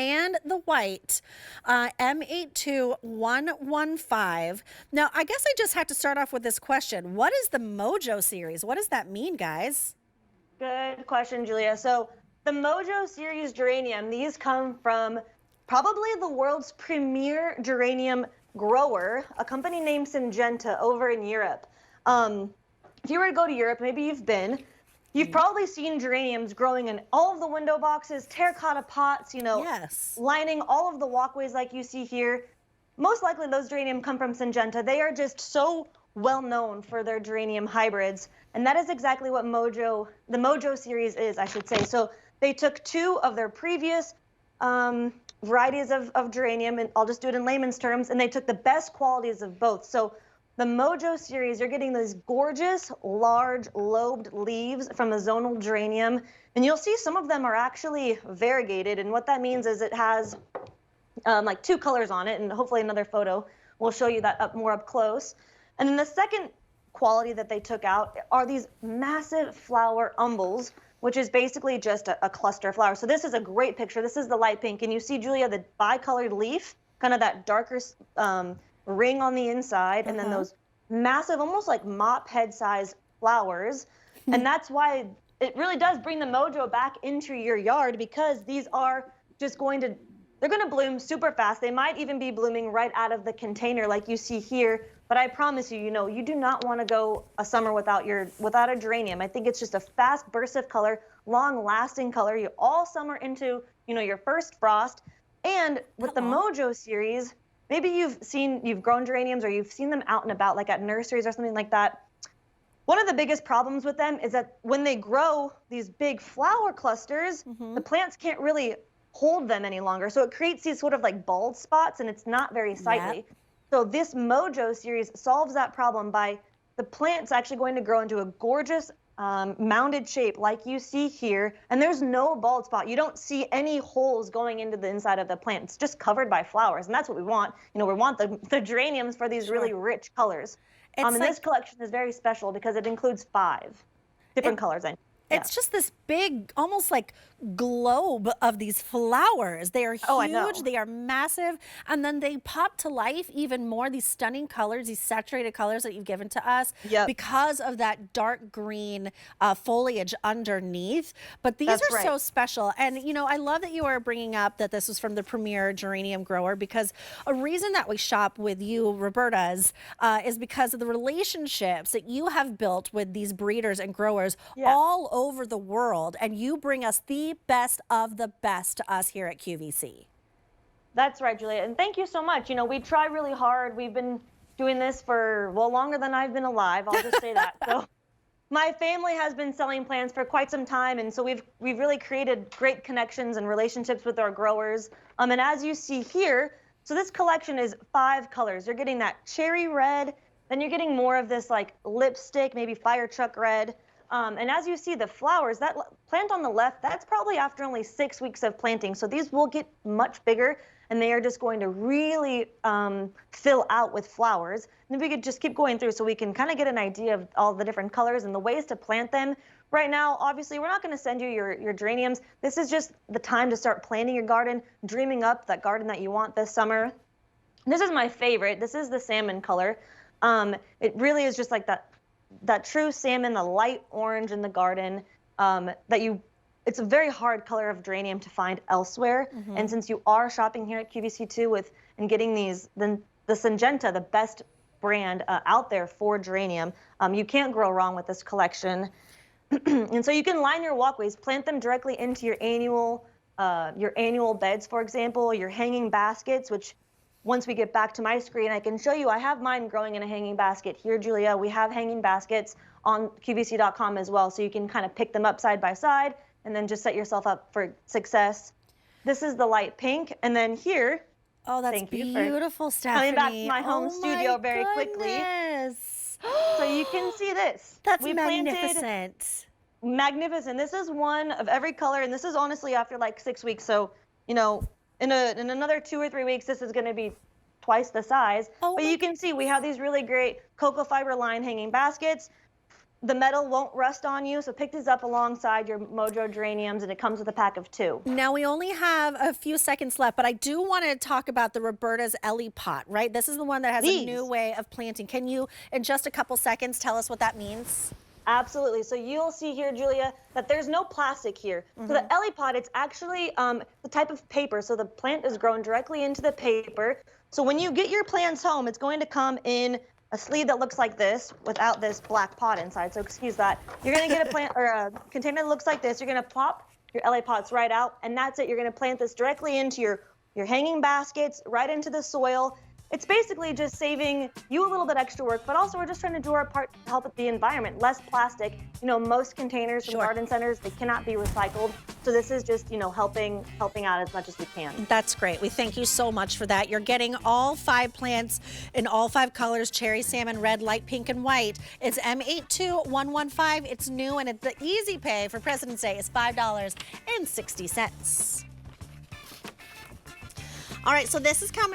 and the white, M82115. Now, I guess I just have to start off with this question. What is the Mojo series? What does that mean, guys? Good question, Julia. So the Mojo series geranium, these come from probably the world's premier geranium grower, a company named Syngenta over in Europe. If you were to go to Europe, maybe you've probably seen geraniums growing in all of the window boxes, terracotta pots, Yes. lining all of the walkways like you see here. Most likely those geranium come from Syngenta. They are just so well known for their geranium hybrids. And that is exactly what the Mojo series is, I should say. So they took two of their previous varieties of geranium, and I'll just do it in layman's terms, and they took the best qualities of both. So the Mojo series, you're getting these gorgeous, large, lobed leaves from a zonal geranium. And you'll see some of them are actually variegated. And what that means is it has like two colors on it. And hopefully another photo will show you that more up close. And then the second quality that they took out are these massive flower umbels, which is basically just a cluster of flowers. So this is a great picture. This is the light pink. And you see, Julia, the bicolored leaf, kind of that darker ring on the inside, and then those massive, almost like mop head size flowers. And that's why it really does bring the Mojo back into your yard, because these are just they're going to bloom super fast. They might even be blooming right out of the container like you see here. But I promise you, you do not want to go a summer without a geranium. I think it's just a fast burst of color, long lasting color. You all summer into, your first frost. And with the Mojo series, maybe you've grown geraniums, or you've seen them out and about, like at nurseries or something like that. One of the biggest problems with them is that when they grow these big flower clusters, the plants can't really hold them any longer. So it creates these sort of like bald spots, and it's not very sightly. Yep. So this Mojo series solves that problem by the plant's actually going to grow into a gorgeous mounded shape like you see here, and there's no bald spot. You don't see any holes going into the inside of the plant. It's just covered by flowers, and that's what we want. We want the geraniums for these really rich colors. And this collection is very special because it includes 5 different colors. It's just this big, almost like globe of these flowers. They are huge, they are massive, and then they pop to life even more, these stunning colors, these saturated colors that you've given to us because of that dark green foliage underneath. But these are so special. And, I love that you are bringing up that this was from the premier geranium grower, because a reason that we shop with you, Roberta's, is because of the relationships that you have built with these breeders and growers all over the world, and you bring us the best of the best to us here at QVC. That's right, Julia, and thank you so much. We try really hard. We've been doing this for, longer than I've been alive, I'll just say that. So my family has been selling plants for quite some time, and so we've really created great connections and relationships with our growers. And as you see here, so this collection is 5 colors. You're getting that cherry red, then you're getting more of this like lipstick, maybe fire truck red. And as you see the flowers, that plant on the left, that's probably after only 6 weeks of planting. So these will get much bigger, and they are just going to really fill out with flowers. And if we could just keep going through so we can kind of get an idea of all the different colors and the ways to plant them. Right now, obviously, we're not going to send you your geraniums. This is just the time to start planting your garden, dreaming up that garden that you want this summer. This is my favorite. This is the salmon color. It really is just like that true salmon, the light orange in the garden, it's a very hard color of geranium to find elsewhere. And since you are shopping here at QVC2 and getting these, then the Syngenta, the best brand out there for geranium, you can't go wrong with this collection. And so you can line your walkways, plant them directly into your annual beds, for example, your hanging baskets, which once we get back to my screen, I can show you. I have mine growing in a hanging basket here, Julia. We have hanging baskets on QVC.com as well, so you can kind of pick them up side by side and then just set yourself up for success. This is the light pink, and then here. Oh, that's beautiful, Stephanie. Coming back to my home studio very quickly. So you can see this. That's magnificent. Magnificent. This is one of every color, and this is honestly after like 6 weeks. So, in another 2 or 3 weeks, this is going to be twice the size. But you can see we have these really great cocoa fiber line hanging baskets. the metal won't rust on you, so pick these up alongside your Mojo geraniums, and it comes with a pack of 2. Now we only have a few seconds left, but I do want to talk about the Roberta's Ellie pot, right? This is the one that has a new way of planting. Can you, in just a couple seconds, tell us what that means? Absolutely. So you'll see here, Julia, that there's no plastic here. So the Ellie pot, it's actually the type of paper. So the plant is grown directly into the paper. So when you get your plants home, it's going to come in a sleeve that looks like this without this black pot inside. So excuse that. You're going to get a plant or a container that looks like this. You're going to plop your Ellie pots right out, and that's it. You're going to plant this directly into your hanging baskets, right into the soil. It's basically just saving you a little bit extra work, but also we're just trying to do our part to help with the environment. Less plastic. You know, most containers from garden centers, they cannot be recycled. So this is just, you know, helping out as much as we can. That's great. We thank you so much for that. You're getting all 5 plants in all 5 colors: cherry, salmon, red, light pink, and white. It's M82115. It's new, and the easy pay for President's Day is $5.60. All right, so this is coming.